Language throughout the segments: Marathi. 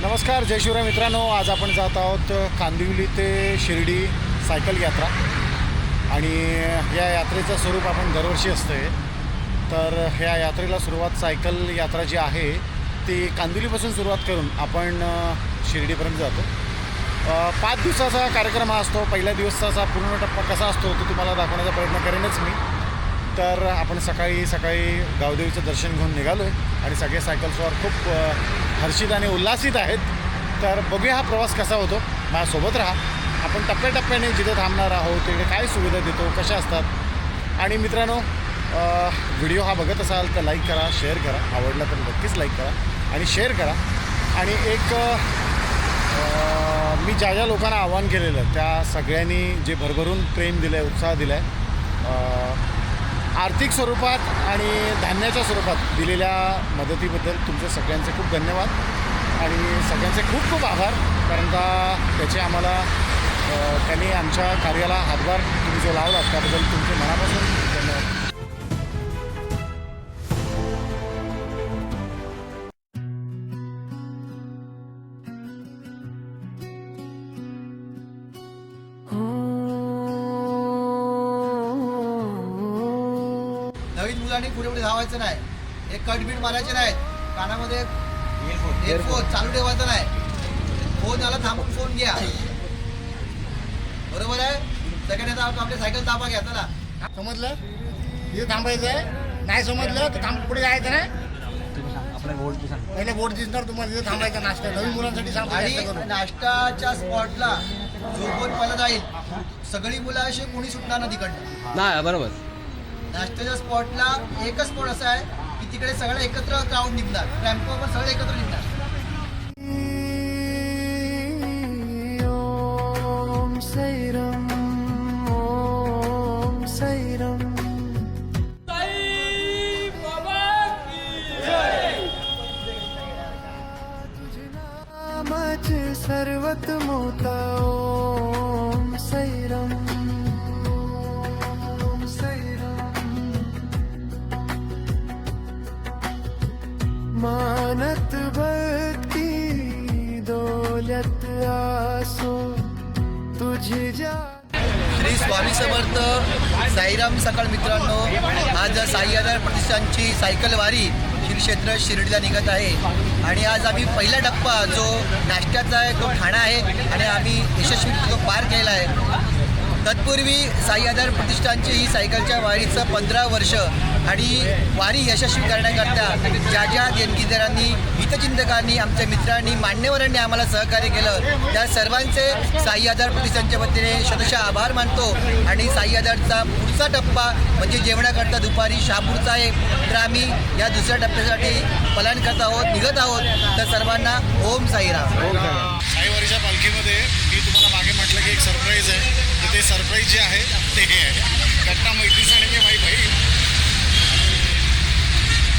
नमस्कार, जय शिवराय मित्रांनो. आज आपण जात आहोत कांदिवली ते शिर्डी सायकल यात्रा. आणि या यात्रेचं स्वरूप आपण दरवर्षी असते. तर ह्या यात्रेला सुरुवात सायकल यात्रा जी आहे ती कांदिवलीपासून सुरुवात करून आपण शिर्डीपर्यंत जातो. 5 दिवसाचा कार्यक्रम हा असतो. पहिल्या दिवसाचा पूर्ण टप्पा कसा असतो तो तुम्हाला दाखवण्याचा प्रयत्न करेनच मी. तर आपण सकाळी गावदेवीचं दर्शन घेऊन निघालो आहे आणि सगळे सायकलस्वार खूप हर्षित आणि उल्हासित आहेत. तर बघूया हा प्रवास कसा होतो. माझ्यासोबत राहा. आपण टप्प्याटप्प्याने जिथे थांबणार आहोत तिकडे काय सुविधा देतो, कशा असतात. आणि मित्रांनो, व्हिडिओ हा बघत असाल तर लाईक करा, शेअर करा. आवडला तर नक्कीच लाईक करा आणि शेअर करा. आणि एक मी ज्या लोकांना आवाहन केलेलं त्या सगळ्यांनी जे भरभरून प्रेम दिलं आहे, उत्साह दिला आहे, आर्थिक स्वरूपात आणि धान्याच्या स्वरूपात दिलेल्या मदतीबद्दल तुमचे सगळ्यांचे खूप धन्यवाद आणि सगळ्यांचे खूप खूप आभार. कारण का त्याचे आम्हाला त्यांनी आमच्या कार्याला हातभार तुम्ही जो लावला त्याबद्दल तुमचे मनापासून धन्यवाद. नवीन मुलांनी पुढे पुढे धावायचं नाही. एक कटबीट मारायचे नाहीत. कानामध्ये एअरफोन चालू ठेवायचा नाही. फोन आला थांबून फोन घ्या. बरोबर आहे. सेकंड आपल्या सायकल ताबा घ्या. चला, समजलं? इथे थांबायचं आहे. नाही समजलं तर पुढे जायचं नाही. पहिले बोर्ड दिसणार तुम्हाला. इथे थांबायचं. नाश्ता नवीन मुलांसाठी सांगतो. आणि नाश्ताच्या स्पॉटला जो कोण पहिला जाईल सगळी मुलं अशी कोणी सुटणार ना तिकडनं. नाही, बरोबर. नाश्त्याच्या स्पॉटला एकच स्पॉट असा आहे की तिकडे सगळं एकत्र क्राऊड निघणार. टेम्पो पण सगळे एकत्र निघणार. ओम सैरम, ओम सैरम. साई बाबा की जय. नामच सर्वत मोता. ओम सैरम, ओम सैरम. मानत भक्ती दौलत आसो तुझी जा. श्री स्वामी समर्थ साईराम सकाळ. मित्रांनो, आज साई आधार प्रतिष्ठानची सायकल वारी श्री क्षेत्र शिर्डीला निघत आहे. आणि आज आम्ही पहिला टप्पा जो नाश्त्याचा आहे तो ठाणा आहे आणि आम्ही यशस्वी तो पार केला आहे. तत्पूर्वी साई आधार प्रतिष्ठानची ही सायकलच्या वारीचं 15 वर्ष आणि वारी यशस्वी करण्याकरता ज्या ज्या देणगीदारांनी, हितचिंतकांनी, आमच्या मित्रांनी, मान्यवरांनी आम्हाला सहकार्य केलं त्या सर्वांचे साई आधार प्रतिष्ठानच्या वतीने शतशः आभार मानतो. आणि साई आधारचा पुढचा टप्पा म्हणजे जेवणाकरता दुपारी शहापूरचा आहे. तर आम्ही या दुसऱ्या टप्प्यासाठी पलायन करत आहोत, निघत आहोत. तर सर्वांना ओम साईराम. साईवारीच्या पालखीमध्ये मी तुम्हाला मागे म्हटलं की एक सरप्राईज आहे. तर ते सरप्राईज जे आहे ते हे आहे. कट्टा मैत्रीस आणि मी माझी बहीण,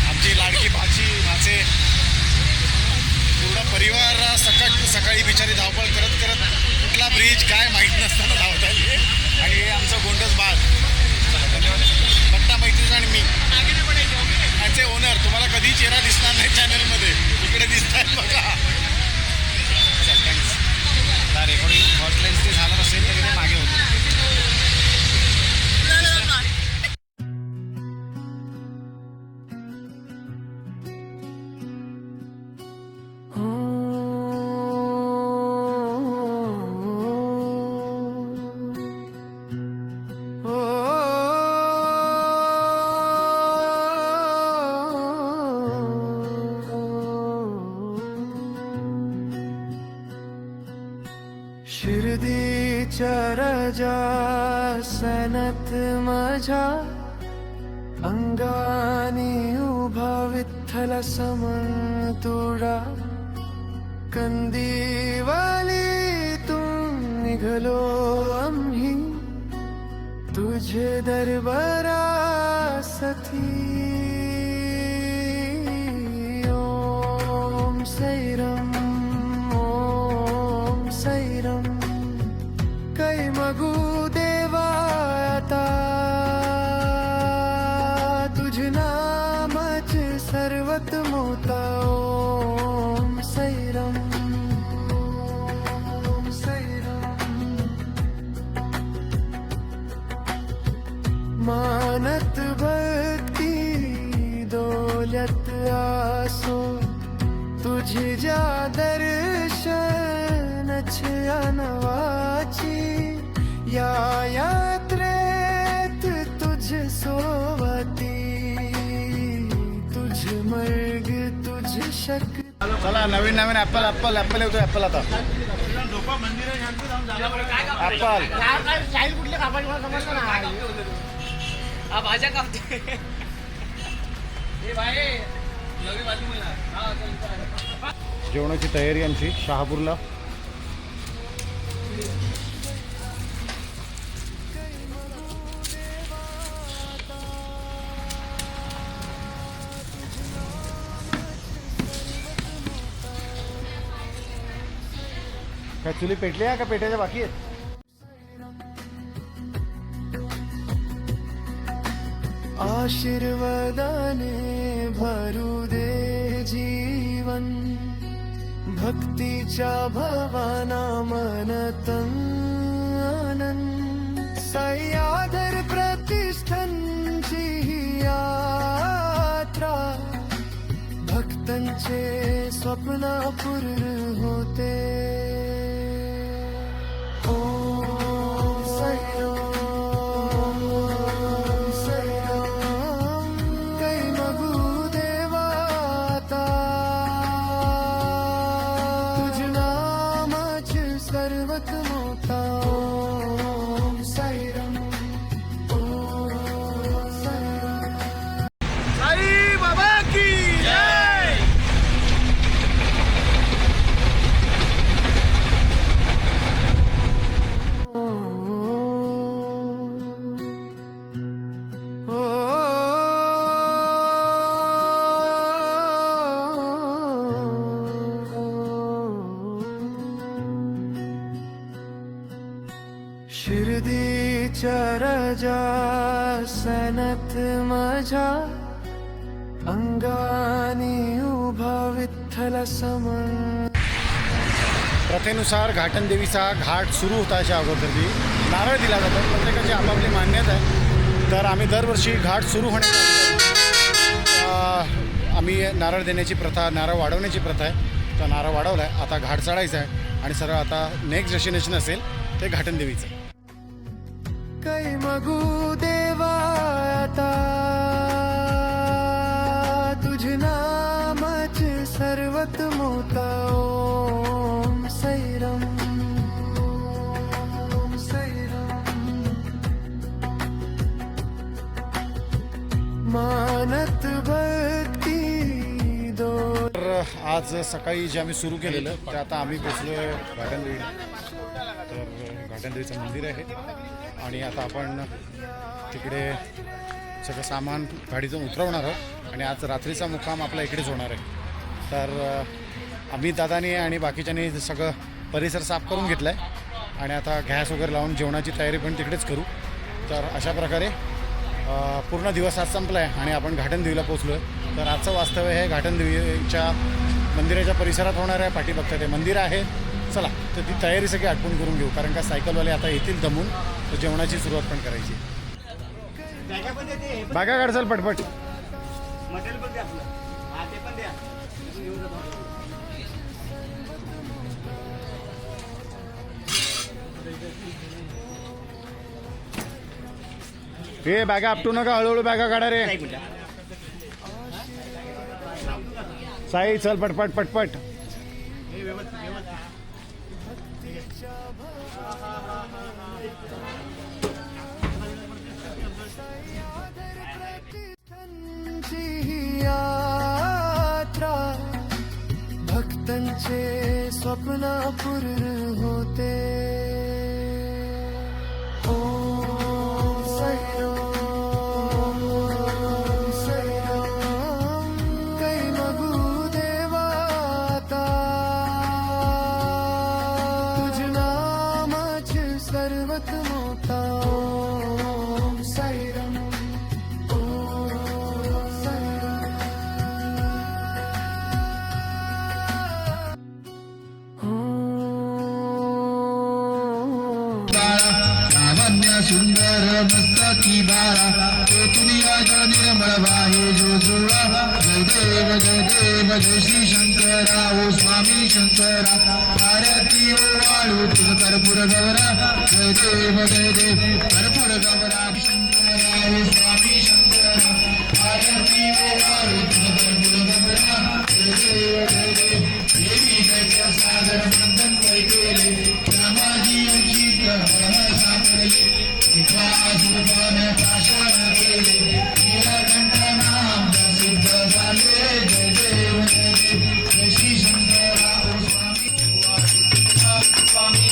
आमची लाडकी भाचे पूर्ण परिवार सकाळी बिचारी धावपळ करत कुठला ब्रिज काय माहीत नसताना धावत आली. आणि हे आमचं गोंडस बाग. कट्टा मैत्रीस आणि मी यांचे ओनर. तुम्हाला कधी चेहरा दिसणार नाही चॅनलमध्ये, इकडे दिसत आहेत बघा. थँक्स. रेकॉर्डिंग फर्स्ट लाईन ते झालं असेल तरी ते मागे होतं. शिर्डीच्या राजा सनत माझ्या अंगानी उभा विठ्ठल समंतुडा. कंदीवालीतून निघलो आम्ही तुझे दरबारासाठी. ओम सैरम, ओम सैरम. कै मगू देवा आता तुझ नामच सर्वत मोता. ओम सैरम. मानत भक्ती दौलत आसो तुझी ज्या दर्शन नवाची या यात्रेत तुझ सोबती तुझ मर्ग तुझ शक्ती. चला नवीन नवीन ॲपल ॲपल ॲपल येतो ॲपल आता ॲपल भाज्या कापते जेवणाची तयारी आमची शहापूरला. काय चुली पेटली आहे का पेटायच्या बाकी आहेत? आशीर्वादाने भरू दे जीवन भक्तीच्या भावाना मनतन आनंद. सह्याद्र प्रतिष्ठानची ही यात्रा भक्तांचे स्वप्न पूर्ण होते. ओम साईराम, साईराम. कै मगू देवाता तुझ नामच सर्वत मोठा. ओम साईराम, ओम साईराम. साई बाबा की जय. शिर्डीच्या राजा सनत माझ्या अंगानी उभा विठ्ठल समन. प्रथेनुसार घाटन देवीचा घाट सुरू होताच्या अगोदर नारळ दिला जातो. प्रत्येकाची आपापली मान्यता आहे. तर आम्ही दरवर्षी घाट सुरू होण्याच्या आम्ही नारळ देण्याची प्रथा, नारळ वाढवण्याची प्रथा आहे. तर नारळ वाढवला आहे, आता घाट चढायचा आहे आणि सरळ आता नेक्स्ट डेस्टिनेशन असेल ते घाटन देवीचं. कै मगू देवाता तुझ नामच सर्वत मोठा. ओम साईराम, ओम साईराम. मानत भक्ती दो. तर आज सकाळी जे आम्ही सुरू केलेलं ते आता आम्ही पोचलो आहे घाटन देवी. तर घाटन देवीचं मंदिर आहे आणि आता आपण तिकडे सगळं सामान गाडीतून उतरवणार आहोत आणि आज रात्रीचा मुक्काम आपला इकडेच होणार आहे. तर आम्ही दादानी आणि बाकीच्यांनी सगळं परिसर साफ करून घेतला आहे आणि आता गॅस वगैरे लावून जेवणाची तयारी पण तिकडेच करू. तर अशा प्रकारे पूर्ण दिवस आज संपला आहे आणि आपण घाटन देवीला पोचलो आहे. तर आजचं वास्तव्य हे घाटन देवीच्या मंदिराच्या परिसरात होणार आहे. पाठीमागचं ते मंदिर आहे. चला तर ती तयारी सगळी आटपून करून घेऊ, कारण का सायकलवाले आता येतील दमून. तर जेवणाची सुरुवात पण करायची. बागा काढचाल पटपट. हे बॅगा आपटू नका, हळूहळू बॅगा काढा रे. साई चल पटपट पटपट. यात्रा भक्तांचे स्वप्न पूर्ण होते. ओम साईराम, ओम साईराम. कै मगू देवाता तुझ नामच सर्वत मोठा. ओम साईराम, ओम साईराम. सुंदर मस्तकी बाळा तो तुनिया जल निर्मळ वाहे जो जुळा जय देव जय श्री शंकरा ओ स्वामी शंकरा आरती ओ वाळू तुझ कर्पूर गौरा जय देव कर्पूर गौरा शंकरा ओ स्वामी शंकरा आरती ओ वाळू तुझ कर्पूर गौरा जय देव देवी जय सागर मंथन केले रामाजी सापडले कृपासुपान पाषाण केले नीलकंठ नाम प्रसिद्ध झाले जय देव जय श्री शंकरा ओ स्वामी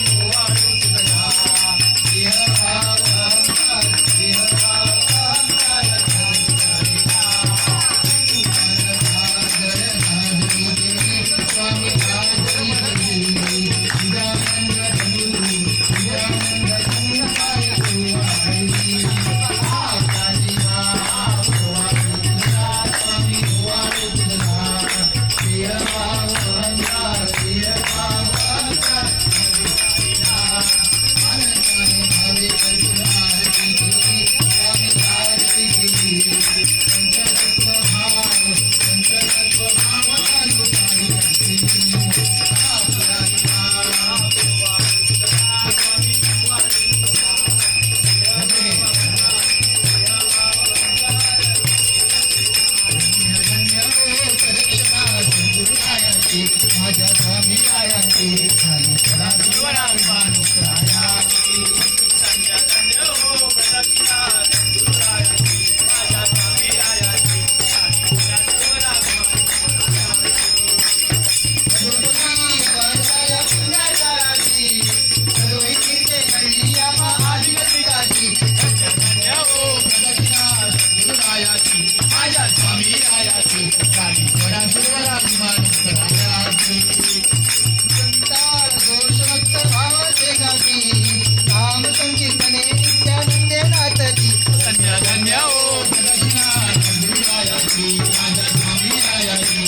माझ्या स्वामी रायाची खाली नाम संकीर्तने नित्यानंदे नाथची धन्य धन्य ओ माझ्या स्वामी रायाची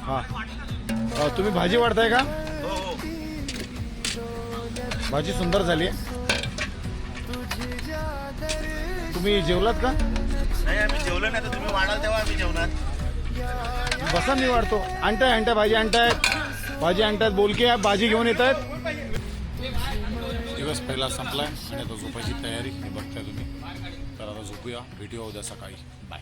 हां तुम्ही भाजी वाढताय का? भाजी सुंदर झाली. तुम्ही जेवलात का? नाही आम्ही जेवलो नाही. तर तुम्ही वाढाल तेव्हा आम्ही जेवणार. बसा मी वाढतो. आणताय भाजी आणतायत बोलके आहे भाजी घेऊन येत आहेत. दिवस पहिला संपलाय आणि आता झोपायची तयारी बघताय तुम्ही. तर आता झोपूया. भेटूया उद्या सकाळी. बाय.